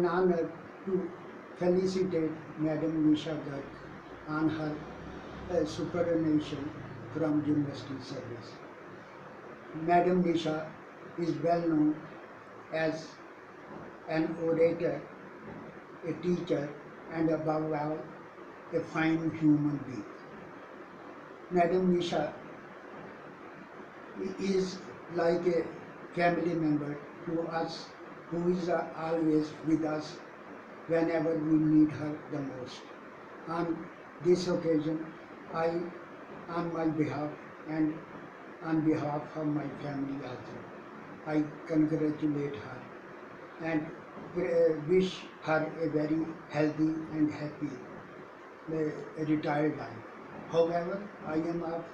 an honor to felicitate Madam Nisha Garg on her superannuation from University Service. Madam Nisha is well known as an orator, a teacher, and above all, a fine human being. Madam Nisha is like a family member to us, who is always with us whenever we need her the most. On this occasion, I, on my behalf and on behalf of my family also, I congratulate her and wish her a very healthy and happy retired life. However, I am of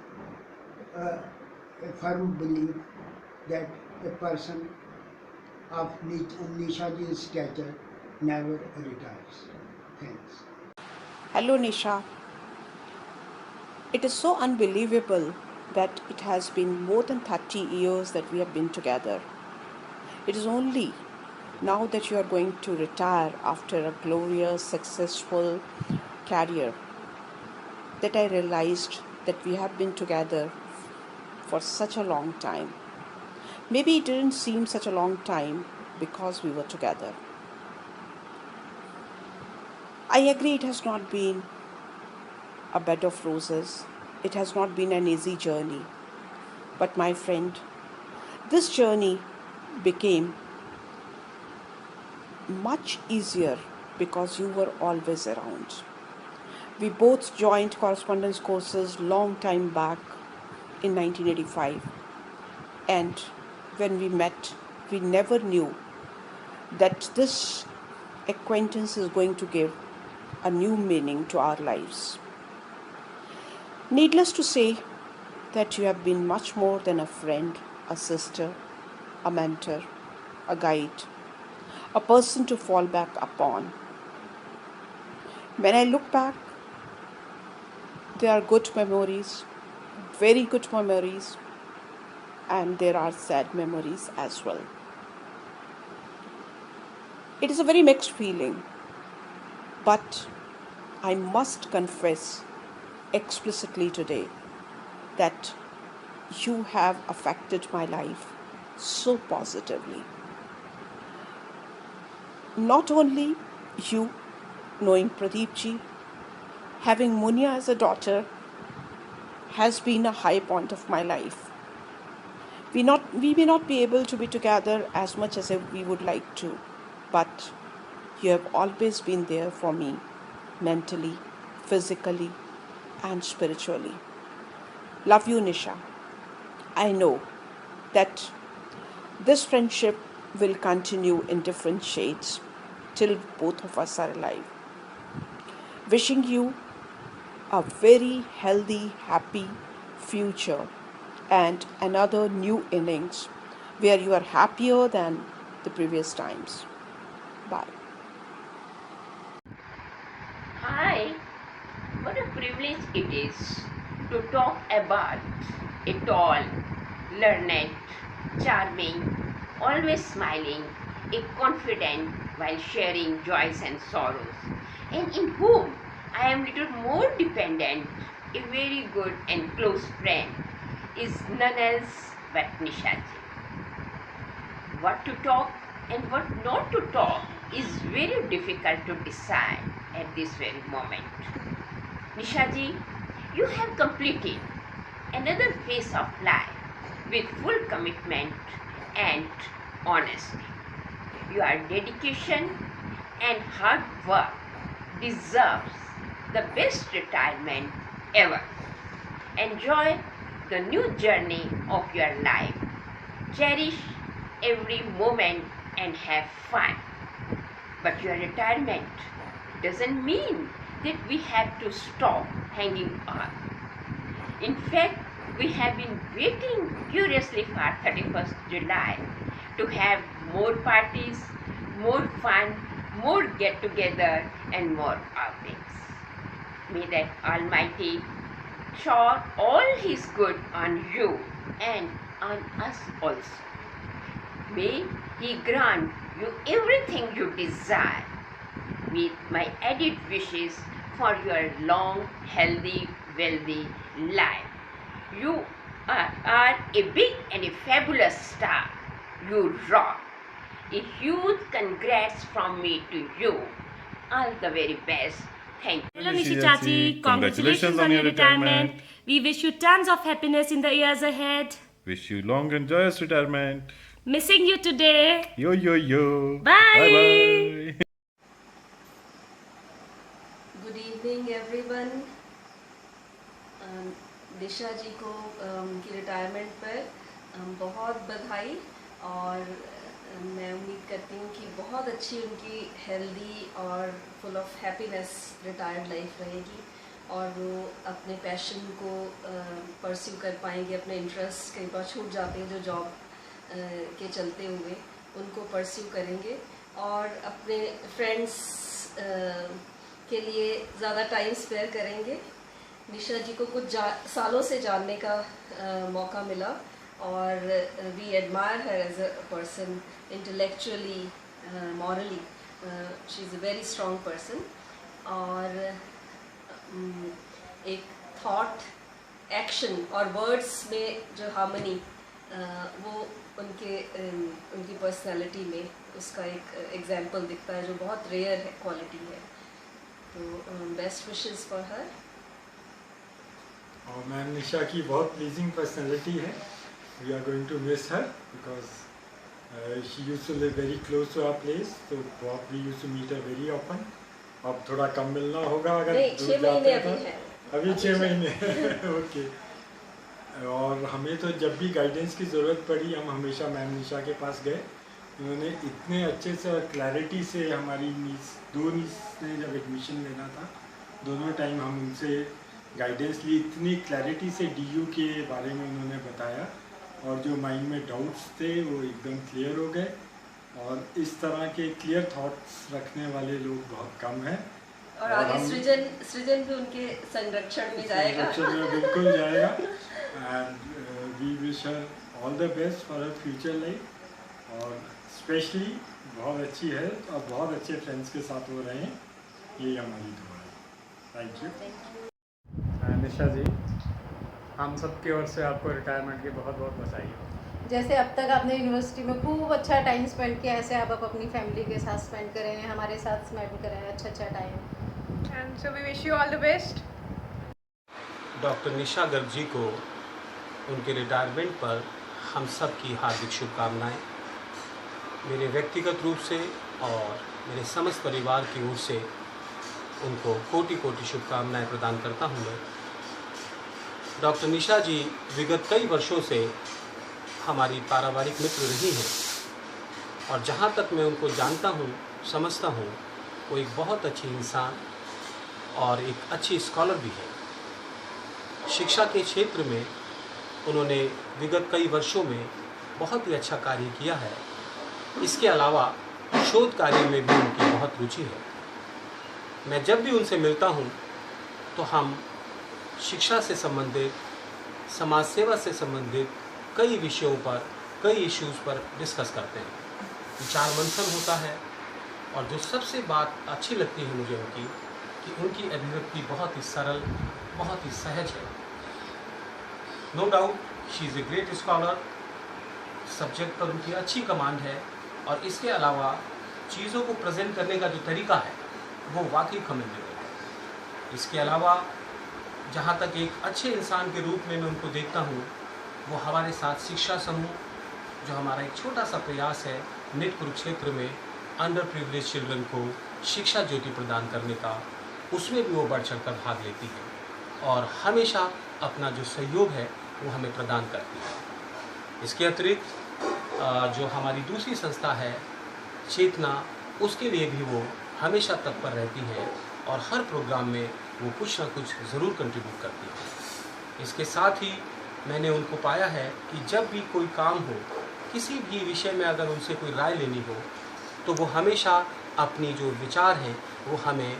a firm belief that a person of Nishaji's stature never retires. Thanks. Hello, Nisha. It is so unbelievable that it has been more than 30 years that we have been together. It is only now that you are going to retire after a glorious, successful career that I realized that we have been together for such a long time. Maybe it didn't seem such a long time because we were together. I agree it has not been a bed of roses. It has not been an easy journey. But my friend, this journey became much easier because you were always around. We both joined correspondence courses long time back in 1985. And when we met, we never knew that this acquaintance is going to give a new meaning to our lives. Needless to say that you have been much more than a friend, a sister, a mentor, a guide, a person to fall back upon. When I look back, there are good memories, very good memories, and there are sad memories as well. It is a very mixed feeling, but I must confess explicitly today that you have affected my life so positively. Not only you knowing Pradeep ji, having Munia as a daughter has been a high point of my life. We may not be able to be together as much as we would like to, but you have always been there for me mentally, physically, and spiritually. Love you, Nisha. I know that this friendship will continue in different shades till both of us are alive. Wishing you a very healthy, happy future and another new innings where you are happier than the previous times. Bye. Hi, what a privilege it is to talk about a tall, learned, charming, always smiling, a confident while sharing joys and sorrows, and in whom I am little more dependent, a very good and close friend, is none else but Nishaji. What to talk and what not to talk is very difficult to decide at this very moment. Nishaji, you have completed another phase of life with full commitment and honesty. Your dedication and hard work deserves the best retirement ever. Enjoy the new journey of your life. Cherish every moment and have fun. But your retirement doesn't mean that we have to stop hanging on. In fact, we have been waiting curiously for 31st July to have more parties, more fun, more get together, and more outings. May that Almighty shower all His good on you and on us also. May He grant you everything you desire with my added wishes for your long, healthy, wealthy life. You are a big and a fabulous star. You rock. A huge congrats from me to you. All the very best. Thank you. Hello Nishi Chachi, congratulations on your retirement. We wish you tons of happiness in the years ahead. Wish you long and joyous retirement. Missing you today. Yo yo yo. Bye. Bye bye. Good evening everyone. Nisha ji को की retirement पर बहुत बधाई, और मैं उम्मीद करती हूँ कि बहुत अच्छी उनकी हेल्दी और full of happiness retired life रहेगी, और वो अपने पैशन को परस्यू कर पाएंगे। अपने इंटरेस्ट कई बार छूट जाते हैं जो जॉब के चलते हुए, उनको परस्यू करेंगे, और अपने फ्रेंड्स के लिए ज़्यादा टाइम स्पेयर करेंगे। निशा जी को कुछ सालों से जानने का मौका मिला, और we admire her as a person, intellectually, morally she is a very strong person, और एक थॉट, एक्शन और वर्ड्स में जो हार्मनी वो उनकी पर्सनालिटी में उसका एक एग्जाम्पल दिखता है, जो बहुत रेयर है क्वालिटी है। तो बेस्ट विशेस फॉर हर। और मैम निशा की बहुत प्लीजिंग पर्सनैलिटी है। We are going to miss her because she use to live very close to our place, तो we use to meet her very often. अब थोड़ा कम मिलना होगा अगर नहीं, 6 महीने अभी है। अभी 6 महीने ओके। और हमें तो जब भी गाइडेंस की ज़रूरत पड़ी, हम हमेशा मैम निशा के पास गए। उन्होंने इतने अच्छे से और क्लैरिटी से हमारी दो नीस ने जब एडमिशन लेना था, दोनों टाइम हम उनसे गाइडेंस ली। इतनी क्लैरिटी से डीयू के बारे में उन्होंने बताया, और जो माइंड में डाउट्स थे वो एकदम क्लियर हो गए। और इस तरह के क्लियर थॉट्स रखने वाले लोग बहुत कम हैं। और आगे सृजन भी उनके संरक्षण में जाएगा। संरक्षण में बिल्कुल जाएगा। And we wish her all the best for her future life, और स्पेशली बहुत अच्छी हेल्थ और बहुत अच्छे फ्रेंड्स के साथ हो रहे हैं, यही हमारी दुआ है। Thank you. निशा जी, हम सब की ओर से आपको रिटायरमेंट की बहुत बहुत बधाई हो। जैसे अब तक आपने यूनिवर्सिटी में खूब अच्छा टाइम स्पेंड किया, ऐसे आप अपनी फैमिली के साथ स्पेंड करें, हमारे साथ स्पेंड करें अच्छा time. And so we wish you all the best. Doctor Nisha Garg ji को उनके रिटायरमेंट पर हम सब की हार्दिक शुभकामनाएं। मेरे व्यक्तिगत रूप से और मेरे समस्त परिवार की ओर से उनको कोटि कोटि शुभकामनाएं प्रदान करता हूँ मैं। डॉक्टर निशा जी विगत कई वर्षों से हमारी पारिवारिक मित्र रही हैं, और जहाँ तक मैं उनको जानता हूँ, समझता हूँ, वो एक बहुत अच्छी इंसान और एक अच्छी स्कॉलर भी है। शिक्षा के क्षेत्र में उन्होंने विगत कई वर्षों में बहुत ही अच्छा कार्य किया है। इसके अलावा शोध कार्य में भी उनकी बहुत रुचि है। मैं जब भी उनसे मिलता हूँ तो हम शिक्षा से संबंधित, समाज सेवा से संबंधित कई विषयों पर, कई इश्यूज़ पर डिस्कस करते हैं, विचार मंथन होता है। और जो सबसे बात अच्छी लगती है मुझे उनकी, कि उनकी अभिव्यक्ति बहुत ही सरल, बहुत ही सहज है। No doubt she is a great scholar, subject पर उनकी अच्छी कमांड है, और इसके अलावा चीज़ों को प्रेजेंट करने का जो तरीका है वो वाकई कमेंडेबल है। इसके अलावा जहाँ तक एक अच्छे इंसान के रूप में मैं उनको देखता हूँ, वो हमारे साथ शिक्षा समूह, जो हमारा एक छोटा सा प्रयास है निट कुरुक्षेत्र में अंडर प्रिविलेज चिल्ड्रन को शिक्षा ज्योति प्रदान करने का, उसमें भी वो बढ़ चढ़ कर भाग लेती है और हमेशा अपना जो सहयोग है वो हमें प्रदान करती है। इसके अतिरिक्त जो हमारी दूसरी संस्था है चेतना, उसके लिए भी वो हमेशा तत्पर रहती है और हर प्रोग्राम में वो कुछ ना कुछ ज़रूर कंट्रीब्यूट करती है। इसके साथ ही मैंने उनको पाया है कि जब भी कोई काम हो, किसी भी विषय में अगर उनसे कोई राय लेनी हो, तो वो हमेशा अपनी जो विचार हैं वो हमें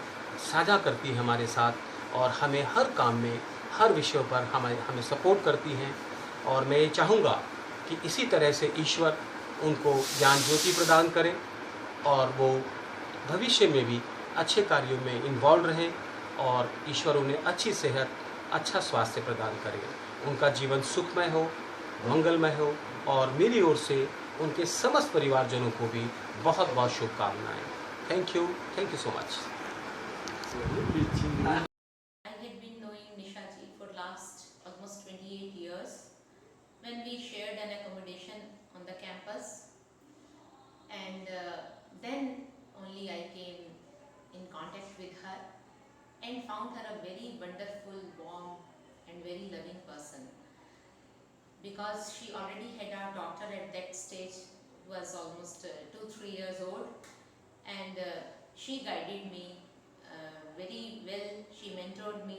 साझा करती है हमारे साथ, और हमें हर काम में, हर विषयों पर हमें सपोर्ट करती हैं। और मैं ये चाहूँगा कि इसी तरह से ईश्वर उनको ज्ञान ज्योति प्रदान करें और वो भविष्य में भी अच्छे कार्यों में इन्वॉल्व रहें और ईश्वर उन्हें अच्छी सेहत, अच्छा स्वास्थ्य प्रदान करे। उनका जीवन सुखमय हो, मंगलमय हो और मेरी ओर से उनके समस्त परिवारजनों को भी बहुत बहुत शुभकामनाएं। Thank you so much. I had been knowing Nisha ji for last almost 28 years when we shared an accommodation on the campus, and then only I came in contact with her and found her a very wonderful, warm and very loving person, because she already had a daughter at that stage who was almost 2-3 years old, and she guided me very well. She mentored me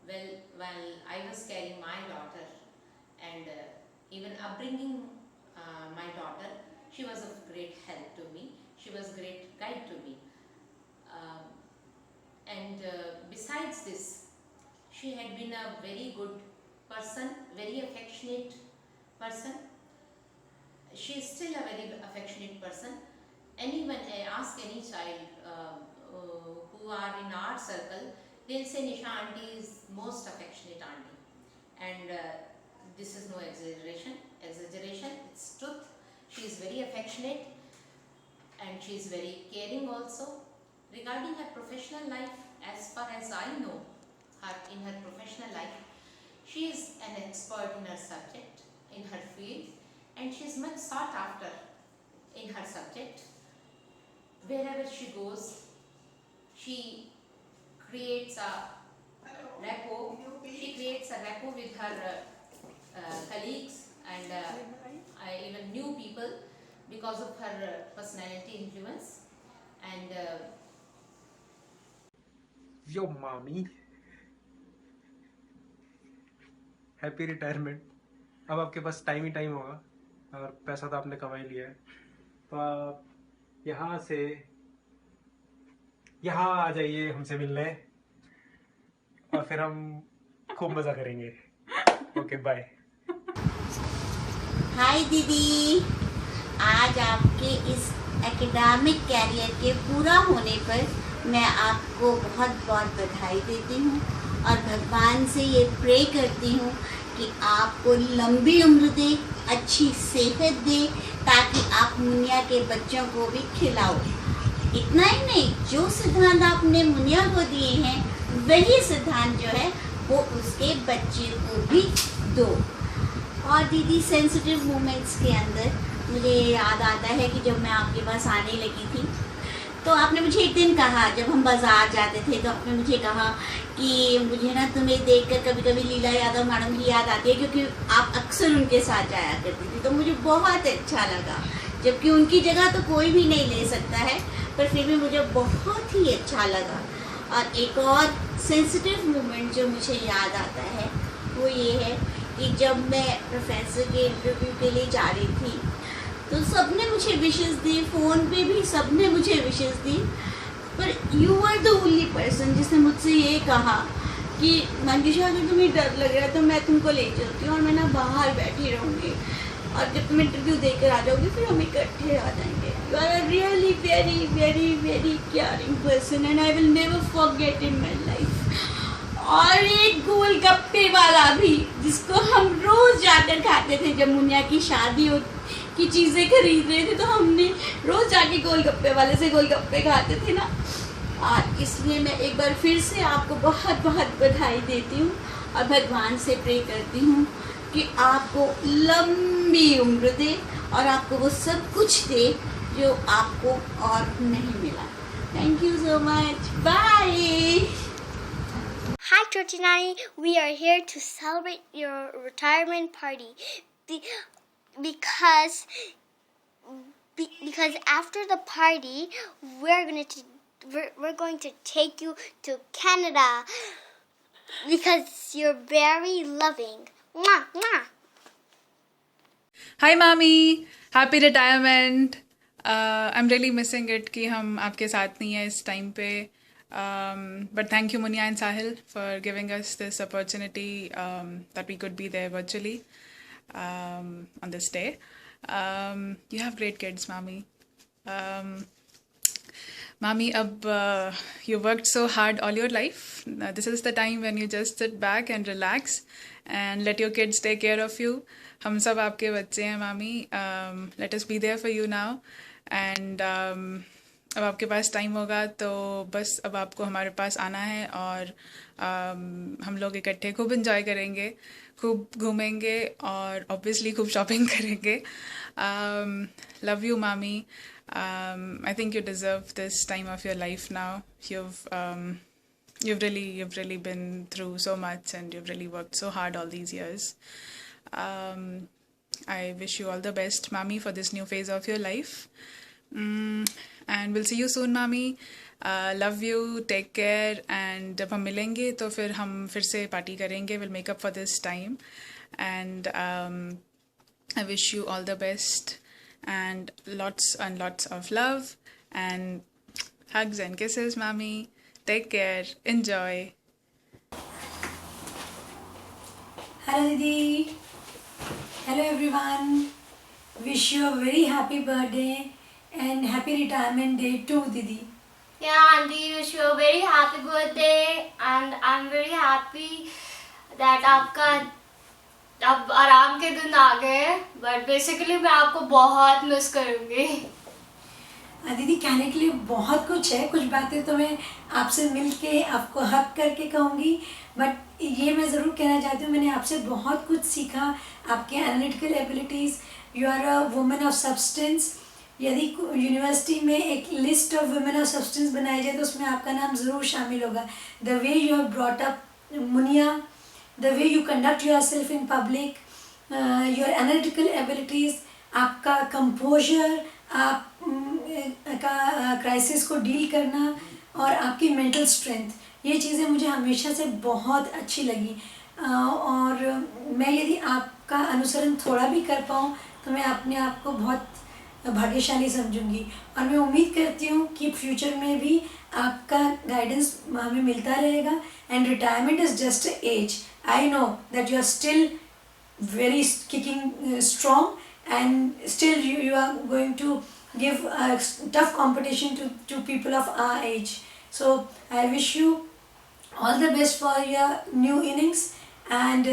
well while I was carrying my daughter, and even upbringing my daughter, she was of great help to me. She was great guide to me, and besides this, she had been a very good person, very affectionate person. She is still a very affectionate person. Anyone ask any child who are in our circle, they'll say Nisha auntie is most affectionate auntie, and this is no exaggeration, it's truth. She is very affectionate and she is very caring also. Regarding her professional life, as far as I know her, in her professional life, she is an expert in her subject, in her field, and she is much sought after in her subject. Wherever she goes, she creates a rapport. She creates a rapport with her colleagues and even new people because of her personality influence. And यो मामी, happy retirement. अब आपके पास time ही time होगा और पैसा तो आपने कमा ही लिया है, तो आप यहाँ से यहाँ आ जाइए हमसे मिलने और फिर हम खूब मज़ा करेंगे। Okay bye. हाय दीदी, आज आपके इस एकेडमिक कैरियर के पूरा होने पर मैं आपको बहुत बहुत बधाई देती हूँ और भगवान से ये प्रे करती हूँ कि आपको लंबी उम्र दे, अच्छी सेहत दे, ताकि आप मुनिया के बच्चों को भी खिलाओ। इतना ही नहीं, जो सिद्धांत आपने मुनिया को दिए हैं वही सिद्धांत जो है वो उसके बच्चे को भी दो। और दीदी, सेंसिटिव मोमेंट्स के अंदर मुझे याद आता है कि जब मैं आपके पास आने लगी थी तो आपने मुझे एक दिन कहा, जब हम बाज़ार जाते थे तो आपने मुझे कहा कि मुझे ना तुम्हें देखकर कभी कभी लीला यादव मैडम की याद आती है, क्योंकि आप अक्सर उनके साथ जाया करती थी। तो मुझे बहुत अच्छा लगा, जबकि उनकी जगह तो कोई भी नहीं ले सकता है, पर फिर भी मुझे बहुत ही अच्छा लगा। और एक और सेंसिटिव मोमेंट जो मुझे याद आता है वो ये है कि जब मैं प्रोफेसर के इंटरव्यू के लिए जा रही थी तो सबने मुझे विशेस दी, फ़ोन पे भी सबने मुझे विशेस दी, पर you are the only person जिसने मुझसे ये कहा कि मंजूषा, अगर तुम्हें डर लग रहा है तो मैं तुमको ले चलती हूँ और मैं ना बाहर बैठी रहूँगी, और जब तुम इंटरव्यू देकर आ जाओगी फिर हम इकट्ठे आ जाएंगे। You are a really very very very caring person and I will never forget in my life. और एक गोलगप्पे वाला भी, जिसको हम रोज़ जाकर खाते थे, जब मुनिया की शादी की चीज़ें खरीद रहे थे तो हमने रोज़ जाके गोलगप्पे वाले से गोलगप्पे खाते थे ना। और इसलिए मैं एक बार फिर से आपको बहुत बहुत बधाई देती हूँ और भगवान से प्रे करती हूँ कि आपको लंबी उम्र दे और आपको वो सब कुछ दे जो आपको और नहीं मिला। Thank you so much, bye. Hi Georginani, we are here to celebrate your retirement party because after the party we're going to take you to Canada because you're very loving. Mwah, mwah. Hi Mami, happy retirement. I'm really missing it कि हम आपके साथ नहीं हैं इस time पे. But thank you Munia and Sahil for giving us this opportunity that we could be there virtually on this day. You have great kids, Mami. Mami, ab you worked so hard all your life. This is the time when you just sit back and relax and let your kids take care of you. हम सब आपके बच्चे हैं मामी. Let us be there for you now. And अब आपके पास time होगा तो बस अब आपको हमारे पास आना है और हम लोग इकट्ठे खूब एंजॉय करेंगे, खूब घूमेंगे और ऑब्वियसली खूब शॉपिंग करेंगे. लव यू मामी. I think you deserve this time of your life now. You've really been through so much and you've really worked so hard all these years. I wish you all the best, Mami, for this new phase of your life. And we'll see you soon, Mami. Love you. Take care. And जब हम मिलेंगे तो फिर हम फिर से party करेंगे. We'll make up for this time. And I wish you all the best. And lots of love and hugs and kisses, Mami. Take care. Enjoy. Hello, Didi. Hello, everyone. Wish you a very happy birthday and happy retirement day too, Didi. Yeah, Auntie, wish you a very happy birthday, and I'm very happy that आपका अब आराम के दिन आ गए. But basically मैं आपको बहुत miss करूँगी. दीदी, कहने के लिए बहुत कुछ है. कुछ बातें तो मैं आपसे मिल के आपको हक करके कहूँगी, बट ये मैं ज़रूर कहना चाहती हूँ, मैंने आपसे बहुत कुछ सीखा. आपके analytical abilities. You are a women of substance. यदि यूनिवर्सिटी में एक list of women of substance बनाई जाए तो उसमें आपका नाम ज़रूर शामिल होगा. The way you have brought up Muniya, the way you conduct yourself in public, your analytical abilities, आपका composure, आप का क्राइसिस को डील करना और आपकी मेंटल स्ट्रेंथ, ये चीज़ें मुझे हमेशा से बहुत अच्छी लगी. और मैं यदि आपका अनुसरण थोड़ा भी कर पाऊँ तो मैं अपने आप को बहुत भाग्यशाली समझूंगी. और मैं उम्मीद करती हूँ कि फ्यूचर में भी आपका गाइडेंस हमें मिलता रहेगा. And retirement is just age. I know that you are still very kicking strong, and still you are going to give tough competition to people of our age. So I wish you all the best for your new innings, and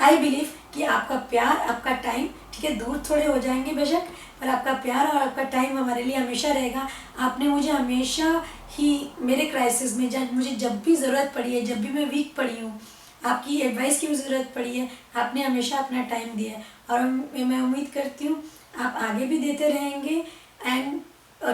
I believe कि आपका प्यार, आपका time, ठीक है, दूर थोड़े हो जाएंगे बेशक, पर आपका प्यार और आपका टाइम हमारे लिए हमेशा रहेगा. आपने मुझे हमेशा ही मेरे क्राइसिस में, जब भी ज़रूरत पड़ी है, जब भी मैं वीक पड़ी हूँ, आपकी एडवाइस की भी ज़रूरत पड़ी है, आपने हमेशा अपना टाइम दिया है. और मैं उम्मीद करती हूँ आप आगे भी देते रहेंगे. And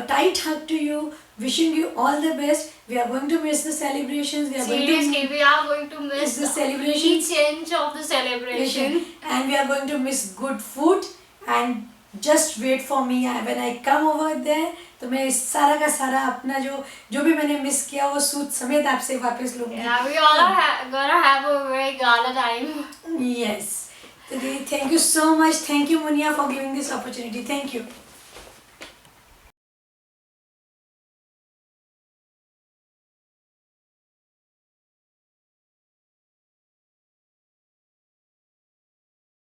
tight hug to you, wishing you all the best. We are going to miss the celebrations. Seriously, we are going to miss the celebration, each inch of the celebration, and we are going to miss good food. And just wait for me when I come over there. तो मैं सारा का सारा अपना जो भी मैंने miss किया वो सूट समेत आपसे वापस लूँगी. Yeah, we all are gonna have a very gala time. Yes. Thank you so much. Thank you, Munia, for giving this opportunity. Thank you.